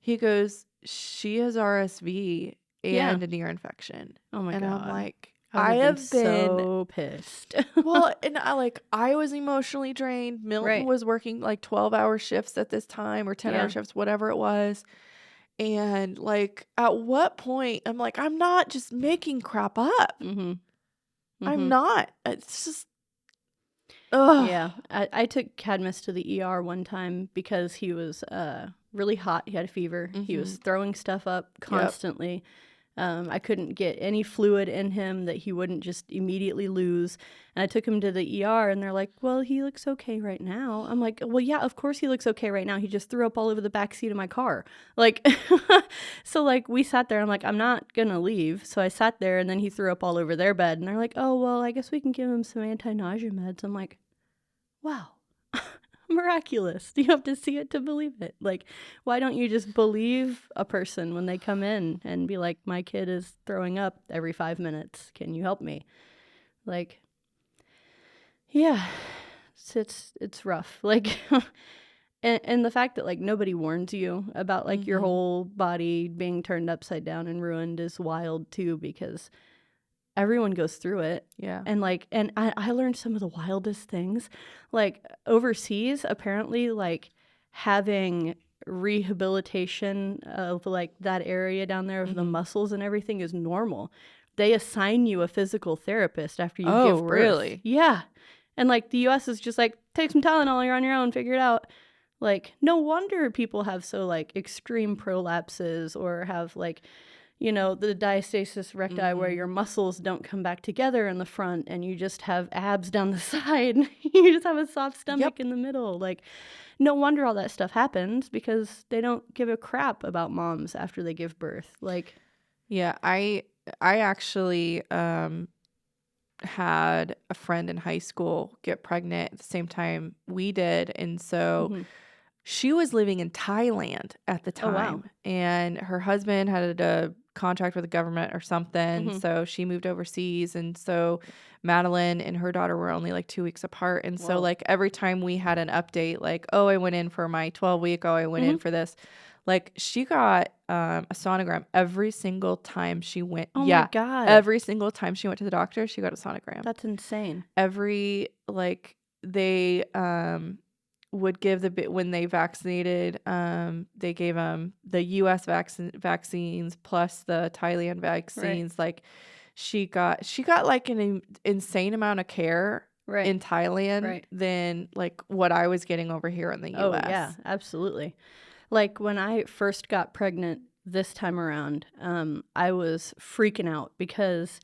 he goes, she has RSV and an ear infection. Oh my God. And I'm like, I have been so pissed. Well, and I was emotionally drained. Milton was working like 12-hour shifts at this time, or 10-hour shifts, whatever it was. And like, at what point I'm like, I'm not just making crap up. I'm not. It's just, ugh. Yeah. I took Cadmus to the ER one time because he was really hot. He had a fever. He was throwing stuff up constantly. I couldn't get any fluid in him that he wouldn't just immediately lose. And I took him to the ER and they're like, well, he looks okay right now. I'm like, well, yeah, of course he looks okay right now. He just threw up all over the back seat of my car. Like, so like we sat there. I'm like, I'm not going to leave. So I sat there and then he threw up all over their bed. And they're like, oh, well, I guess we can give him some anti-nausea meds. I'm like, wow. Miraculous. You have to see it to believe it. Like, why don't you just believe a person when they come in and be like, my kid is throwing up every 5 minutes. Can you help me? Like, yeah, it's rough. Like, and the fact that like nobody warns you about like your whole body being turned upside down and ruined is wild too, because everyone goes through it. Yeah. And like, and I learned some of the wildest things. Like overseas, apparently, like having rehabilitation of like that area down there of the muscles and everything is normal. They assign you a physical therapist after you give birth. Really? Yeah. And like the US is just like, take some Tylenol, you're on your own, figure it out. Like, no wonder people have so like extreme prolapses or have like, you know, the diastasis recti where your muscles don't come back together in the front and you just have abs down the side. You just have a soft stomach in the middle. Like, no wonder all that stuff happens because they don't give a crap about moms after they give birth. Like, yeah, I actually had a friend in high school get pregnant at the same time we did, and so she was living in Thailand at the time. Oh, wow. And her husband had a contract with the government or something, so she moved overseas, and so Madeline and her daughter were only like 2 weeks apart, and so like every time we had an update, like, oh, I went in for my 12-week, oh, I went in for this, like she got a sonogram every single time she went. Oh my God. Every single time she went to the doctor, she got a sonogram. That's insane. Every, like, they would give when they vaccinated, they gave them the U.S. vaccines plus the Thailand vaccines. Like, she got like an insane amount of care in Thailand than like what I was getting over here in the U.S. Oh yeah, absolutely. Like when I first got pregnant this time around, I was freaking out because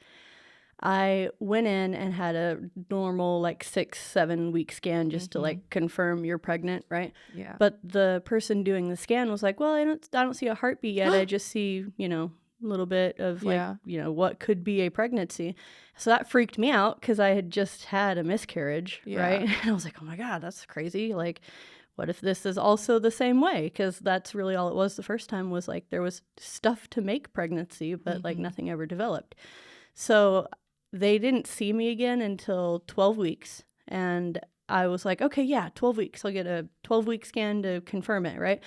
I went in and had a normal like 6-7 week scan just to like confirm you're pregnant, right? Yeah. But the person doing the scan was like, "Well, I don't see a heartbeat yet. I just see, you know, a little bit of like, you know, what could be a pregnancy." So that freaked me out because I had just had a miscarriage, right? And I was like, "Oh my God, that's crazy. Like, what if this is also the same way?" Because that's really all it was the first time, was like there was stuff to make pregnancy, but like nothing ever developed. So they didn't see me again until 12 weeks. And I was like, okay, yeah, 12 weeks. I'll get a 12-week scan to confirm it, right?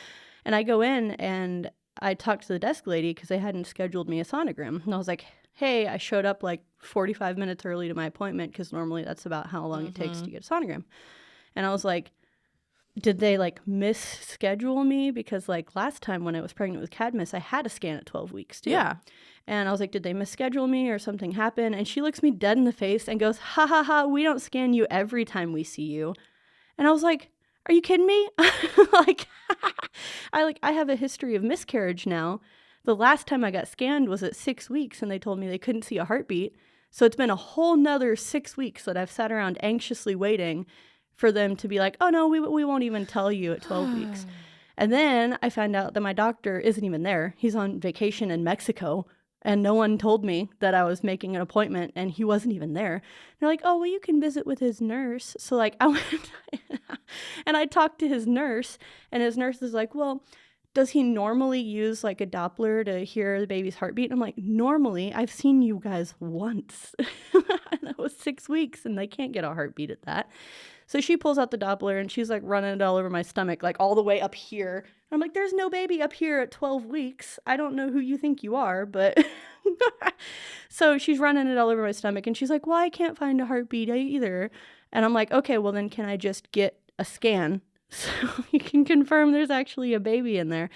And I go in and I talked to the desk lady because they hadn't scheduled me a sonogram. And I was like, hey, I showed up like 45 minutes early to my appointment because normally that's about how long it takes to get a sonogram. And I was like, did they like misschedule me? Because like last time when I was pregnant with Cadmus, I had a scan at 12 weeks too. Yeah. And I was like, did they misschedule me or something happened? And she looks me dead in the face and goes, "Ha ha ha, we don't scan you every time we see you." And I was like, are you kidding me? Like, I have a history of miscarriage now. The last time I got scanned was at 6 weeks and they told me they couldn't see a heartbeat. So it's been a whole nother 6 weeks that I've sat around anxiously waiting for them to be like, "Oh no, we won't even tell you at 12 weeks. And then I found out that my doctor isn't even there. He's on vacation in Mexico. And no one told me that I was making an appointment and he wasn't even there. They're like, "Oh, well, you can visit with his nurse." So like I went and I talked to his nurse, and his nurse is like, "Well, does he normally use like a Doppler to hear the baby's heartbeat?" And I'm like, "Normally, I've seen you guys once." And that was 6 weeks and they can't get a heartbeat at that. So she pulls out the Doppler and she's like running it all over my stomach, like all the way up here. I'm like, "There's no baby up here at 12 weeks. I don't know who you think you are, but..." So she's running it all over my stomach and she's like, "Well, I can't find a heartbeat either." And I'm like, "Okay, well then can I just get a scan so you can confirm there's actually a baby in there?"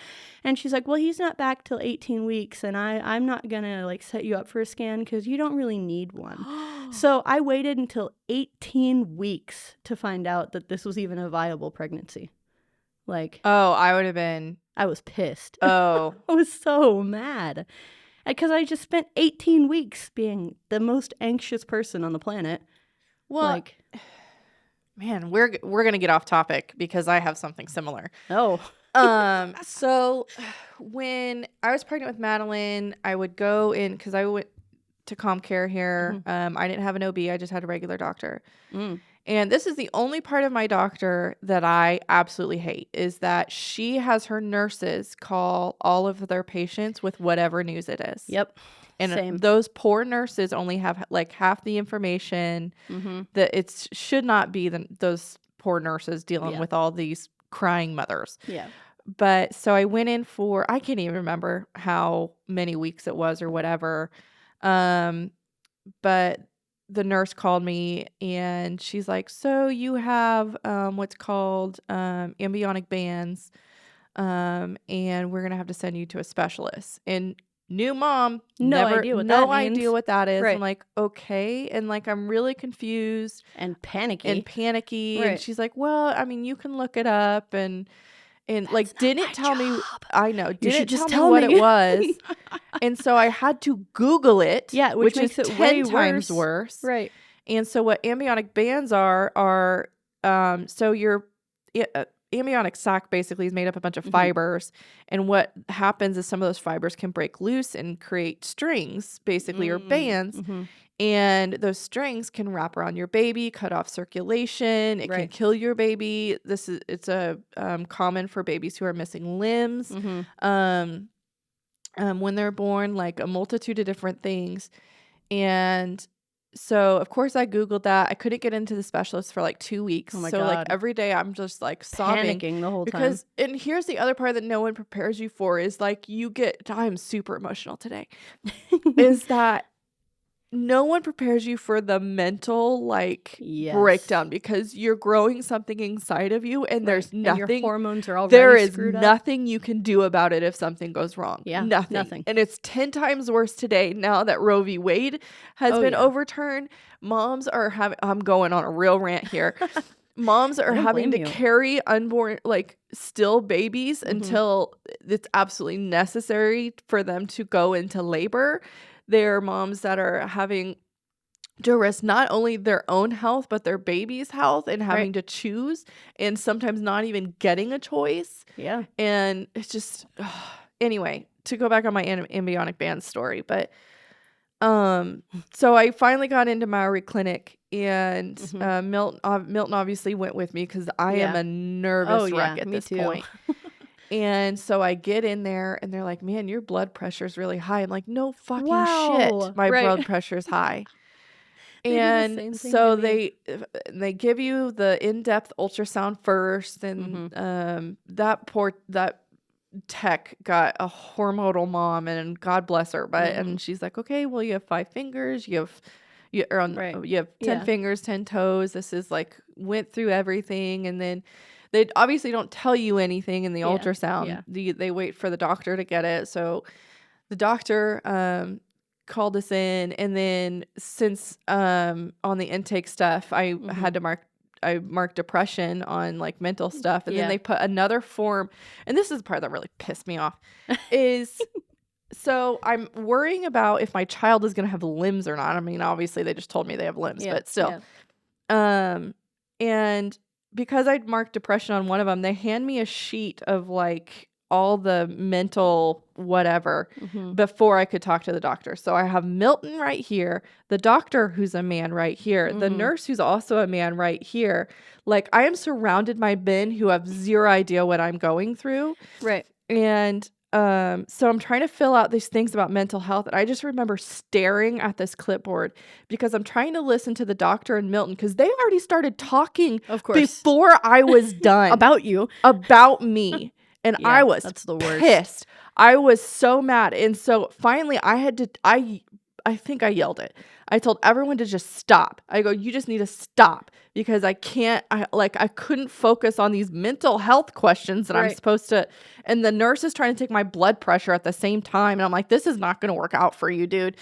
And she's like, "Well, he's not back till 18 weeks and I'm not gonna like set you up for a scan because you don't really need one." So I waited until 18 weeks to find out that this was even a viable pregnancy. Like, Oh, I would have been. I was pissed. Oh, I was so mad because I just spent 18 weeks being the most anxious person on the planet. well, Like, man, we're gonna get off topic because I have something similar. oh, So when I was pregnant with Madeline, I would go in because I went to Calm Care here. I didn't have an OB. I just had a regular doctor. And this is the only part of my doctor that I absolutely hate, is that she has her nurses call all of their patients with whatever news it is. yep. And Same. those poor nurses only have like half the information. That it should not be those poor nurses dealing with all these crying mothers. Yeah. But so I went in for, I can't even remember how many weeks it was or whatever. But the nurse called me and she's like, "So you have what's called embryonic bands, and we're gonna have to send you to a specialist." And new mom, No never, idea what no that idea means. what that is. Right. I'm like, okay, and like I'm really confused And panicky. and panicky. Right. And she's like, "Well, I mean, you can look it up and like not didn't my tell me." job. I know, You should didn't just tell me what tell it me. was. And so I had to Google it, Yeah, which makes is it 10 way times worse. worse. Right. And so what amniotic bands are so your amniotic sac basically is made up of a bunch of fibers. And what happens is some of those fibers can break loose and create strings, basically, or bands. And those strings can wrap around your baby, cut off circulation. It can kill your baby. It's common for babies who are missing limbs. When they're born, like a multitude of different things. And so, of course, I Googled that. I couldn't get into the specialist for like 2 weeks. Oh my so, God. like, every day I'm just like sobbing. Panicking the whole because, and here's the other part that no one prepares you for is like, I'm super emotional today, is that no one prepares you for the mental breakdown, because you're growing something inside of you and there's nothing. And your hormones are already there is screwed up. nothing you can do about it if something goes wrong. Yeah, nothing. And it's 10 times worse today now that Roe v. Wade has been overturned. Moms are having, I'm going on a real rant here. Moms are having to carry unborn, still babies until it's absolutely necessary for them to go into labor. There are moms that are having to risk not only their own health, but their baby's health, and having to choose, and sometimes not even getting a choice. Yeah. And it's just, anyway, to go back on my embryonic band story. But so I finally got into Maori Clinic, and Milton obviously went with me because I am a nervous wreck at this point. And so I get in there and they're like, man, your blood pressure is really high. I'm like, no fucking shit. My blood pressure is high. And so they give you the in-depth ultrasound first. And that tech got a hormonal mom, and God bless her. But and she's like, okay, well, you have 5 fingers. You have 10 fingers, 10 toes. This is went through everything. And then they obviously don't tell you anything in the ultrasound. They wait for the doctor to get it. So the doctor called us in, and then since on the intake stuff, I had to mark depression on mental stuff, and then they put another form. And this is the part that really pissed me off is so I'm worrying about if my child is going to have limbs or not. I mean, obviously they just told me they have limbs, but still. And because I'd marked depression on one of them, they hand me a sheet of all the mental whatever before I could talk to the doctor. So I have Milton right here, the doctor who's a man right here, the nurse who's also a man right here. I am surrounded by men who have zero idea what I'm going through. Right. And so I'm trying to fill out these things about mental health. And I just remember staring at this clipboard because I'm trying to listen to the doctor and Milton, because they already started talking, of course, before I was done about me. And I was pissed. I was so mad. And so finally I think I yelled it. I told everyone to just stop. I go, you just need to stop, because I couldn't focus on these mental health questions that I'm supposed to. And the nurse is trying to take my blood pressure at the same time. And I'm like, this is not going to work out for you, dude.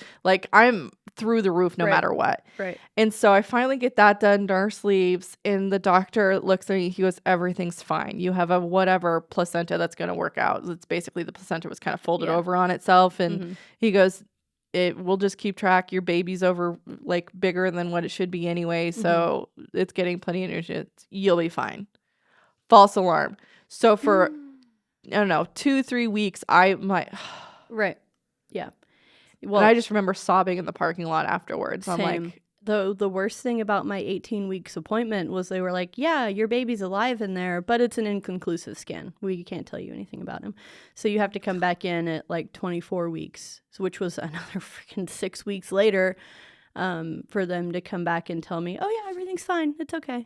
I'm through the roof no matter what. Right. And so I finally get that done. Nurse leaves, and the doctor looks at me. He goes, everything's fine. You have a whatever placenta that's going to work out. It's basically the placenta was kind of folded over on itself. And he goes, we'll just keep track. Your baby's over bigger than what it should be anyway. So it's getting plenty of nutrients. You'll be fine. False alarm. So for, I don't know, 2-3 weeks, right. Yeah. Well, and I just remember sobbing in the parking lot afterwards. Same. I'm like, the worst thing about my 18 weeks appointment was they were like, yeah, your baby's alive in there, but it's an inconclusive scan. We can't tell you anything about him. So you have to come back in at 24 weeks, which was another freaking 6 weeks later for them to come back and tell me, oh yeah, everything's fine. It's okay.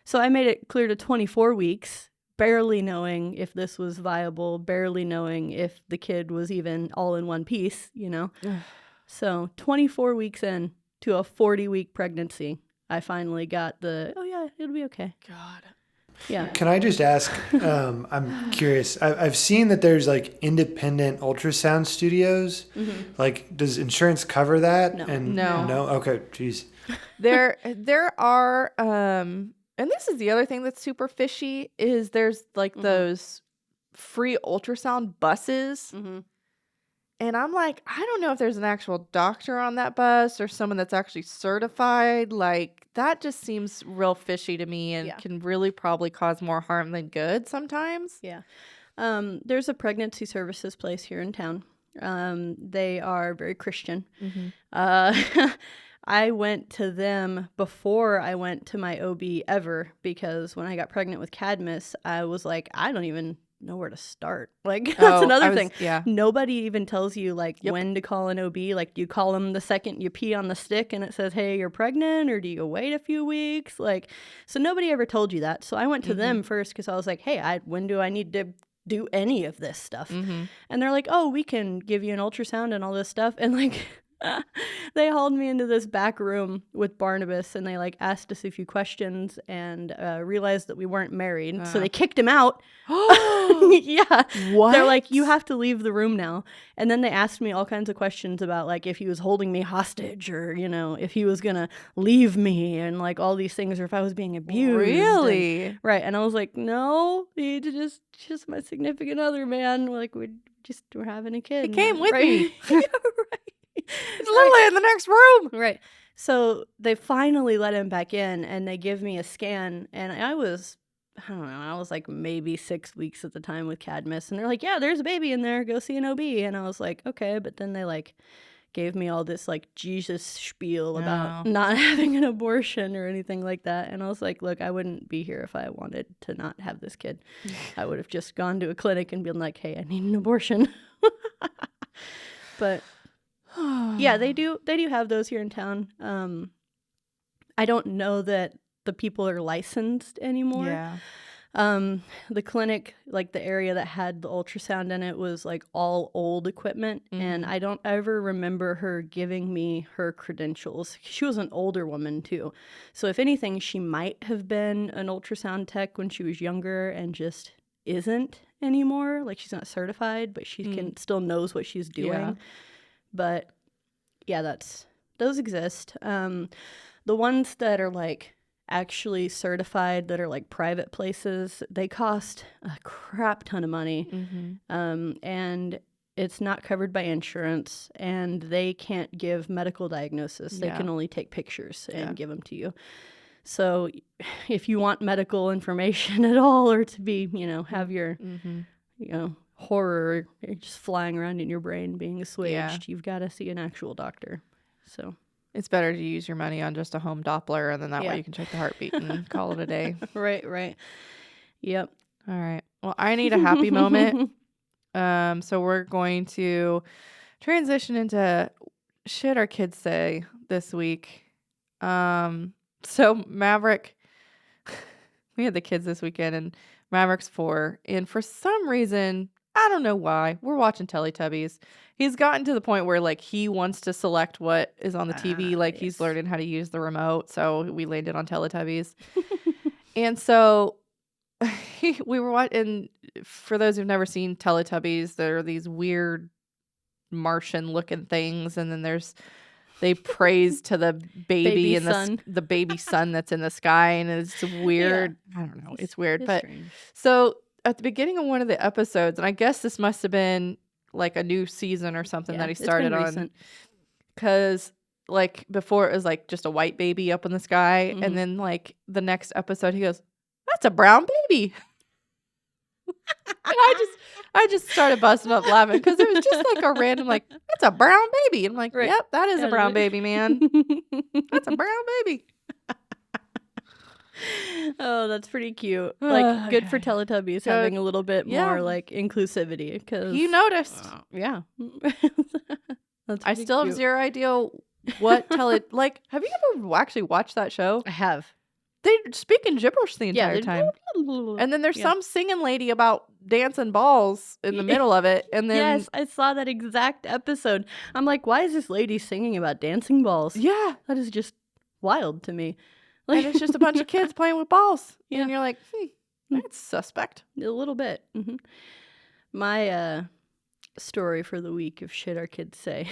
So I made it clear to 24 weeks, barely knowing if this was viable, barely knowing if the kid was even all in one piece, So 24 weeks in to a 40-week pregnancy, I finally got oh yeah, it'll be okay. God. Yeah. Can I just ask, I'm curious, I've seen that there's independent ultrasound studios. Does insurance cover that? No. No? Okay, geez. There are, and this is the other thing that's super fishy, is there's those free ultrasound buses. And I'm like, I don't know if there's an actual doctor on that bus or someone that's actually certified. Like, that just seems real fishy to me and can really probably cause more harm than good sometimes. Yeah. There's a pregnancy services place here in town. They are very Christian. I went to them before I went to my OB ever, because when I got pregnant with Cadmus, I was like, I don't even know where to start. Like, that's another thing. Yeah. Nobody even tells you like when to call an OB. Like, do you call them the second you pee on the stick and it says, hey, you're pregnant, or do you wait a few weeks? Like, so nobody ever told you that. So I went to them first because I was like, hey, when do I need to do any of this stuff? And they're like, oh, we can give you an ultrasound and all this stuff. And like, they hauled me into this back room with Barnabas, and they like asked us a few questions and realized that we weren't married. So they kicked him out. Yeah. What? They're like, you have to leave the room now. And then they asked me all kinds of questions about like if he was holding me hostage, or, you know, if he was going to leave me, and like all these things, or if I was being abused. Really? Right. And I was like, no, he's just my significant other, man. Like, we're having a kid. He came with me. Yeah, right. He's literally in the next room. Right. So they finally let him back in, and they give me a scan, and I was like maybe 6 weeks at the time with Cadmus, and they're like, yeah, there's a baby in there, go see an OB. And I was like, okay. But then they like gave me all this like Jesus spiel about not having an abortion or anything like that. And I was like, look, I wouldn't be here if I wanted to not have this kid. I would have just gone to a clinic and been like, hey, I need an abortion. But yeah, they do have those here in town. I don't know that the people are licensed anymore. Yeah. The clinic, like the area that had the ultrasound in it, was like all old equipment, and I don't ever remember her giving me her credentials. She was an older woman too, so if anything, she might have been an ultrasound tech when she was younger and just isn't anymore. Like, she's not certified, but she can still knows what she's doing. Yeah. But yeah, those exist. The ones that are like actually certified, that are like private places, they cost a crap ton of money. And it's not covered by insurance, and they can't give medical diagnosis. They can only take pictures and give them to you. So if you want medical information at all, or to be, you know, have your, you know, horror just flying around in your brain being assuaged, you've got to see an actual doctor. So It's better to use your money on just a home Doppler, and then that way you can check the heartbeat and call it a day. Right. Yep. All right. Well, I need a happy moment. So we're going to transition into shit our kids say this week. So Maverick, we had the kids this weekend, and Maverick's 4, and for some reason, I don't know why, we're watching Teletubbies. He's gotten to the point where like he wants to select what is on the TV. Like he's learning how to use the remote. So we landed on Teletubbies. And so we were watching, for those who've never seen Teletubbies, there are these weird Martian looking things. And then they praise to the baby and the baby sun that's in the sky. And it's weird. I don't know. It's weird. But strange. So at the beginning of one of the episodes, and I guess this must have been like a new season or something that he started on, because like before it was like just a white baby up in the sky, and then like the next episode he goes, that's a brown baby. And I just started busting up laughing, because it was just like a random like, that's a brown baby. I'm like, yep, that is a brown baby, man. That's a brown baby. Oh, that's pretty cute. Like, good for Teletubbies having a little bit more like inclusivity, because you noticed. Yeah. I still have zero idea what like, have you ever actually watched that show? I have. They speak in gibberish the entire time. And then there's some singing lady about dancing balls in the middle of it. And then yes, I saw that exact episode. I'm like, why is this lady singing about dancing balls? Yeah. That is just wild to me. And it's just a bunch of kids playing with balls. And you're like, that's suspect. A little bit. My story for the week of shit our kids say.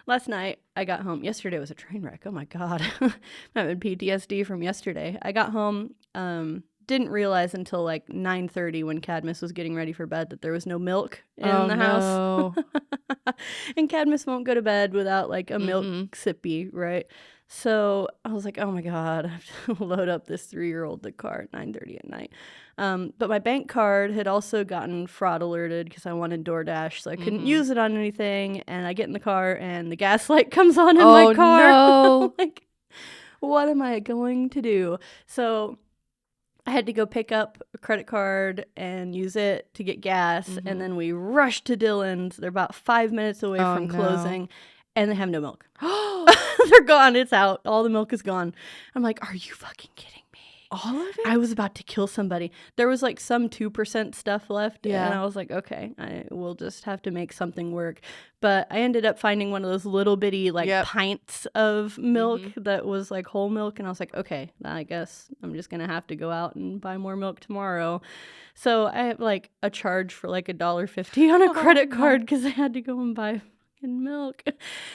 Last night, I got home. Yesterday was a train wreck. Oh, my God. I'm having PTSD from yesterday. I got home. didn't realize until like 9:30 when Cadmus was getting ready for bed that there was no milk in the house. And Cadmus won't go to bed without like a milk sippy, right? So I was like, oh my God, I have to load up this 3-year-old the car at 9:30 at night. But my bank card had also gotten fraud alerted because I wanted DoorDash, so I couldn't use it on anything. And I get in the car and the gas light comes on in my car. No. Like, what am I going to do? So I had to go pick up a credit card and use it to get gas. And then we rushed to Dillon's. They're about 5 minutes away from closing. And they have no milk. They're gone. It's out. All the milk is gone. I'm like, are you fucking kidding me? All of it? I was about to kill somebody. There was like some 2% stuff left. Yeah. And I was like, okay, I will just have to make something work. But I ended up finding one of those little bitty like pints of milk that was like whole milk. And I was like, okay, I guess I'm just going to have to go out and buy more milk tomorrow. So I have like a charge for like $1.50 on a credit card because I had to go and buy milk.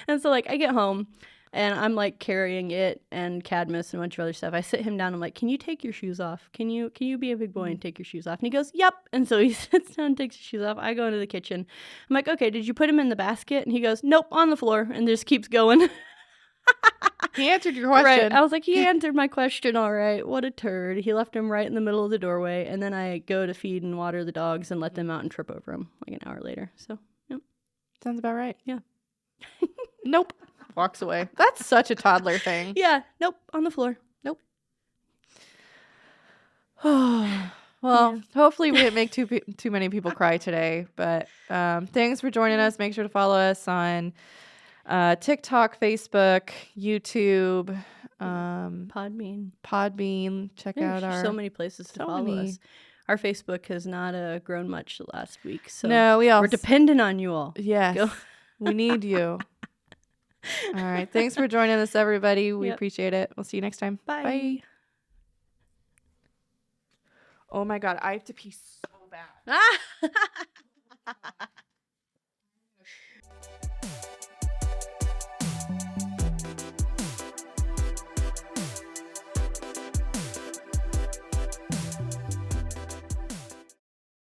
And so like I get home and I'm like carrying it and Cadmus and a bunch of other stuff. I sit him down. I'm like, can you take your shoes off? Can you be a big boy and take your shoes off? And he goes, yep. And so he sits down and takes his shoes off. I go into the kitchen. I'm like, okay, did you put him in the basket? And he goes, nope, on the floor, and just keeps going. He answered your question. Right. I was like, he answered my question. All right. What a turd. He left him right in the middle of the doorway. And then I go to feed and water the dogs and let them out and trip over him like an hour later. So Sounds about right. yeah. Nope. Walks away. That's such a toddler thing. Yeah. Nope. On the floor. Nope. Well, hopefully we didn't make too many people cry today. But thanks for joining us. Make sure to follow us on TikTok, Facebook, YouTube, Podbean. Check out our so many places to follow us. Our Facebook has not grown much last week, so no, we're dependent on you all. Yes, we need you. All right, thanks for joining us, everybody. We appreciate it. We'll see you next time. Bye. Oh my God, I have to pee so bad.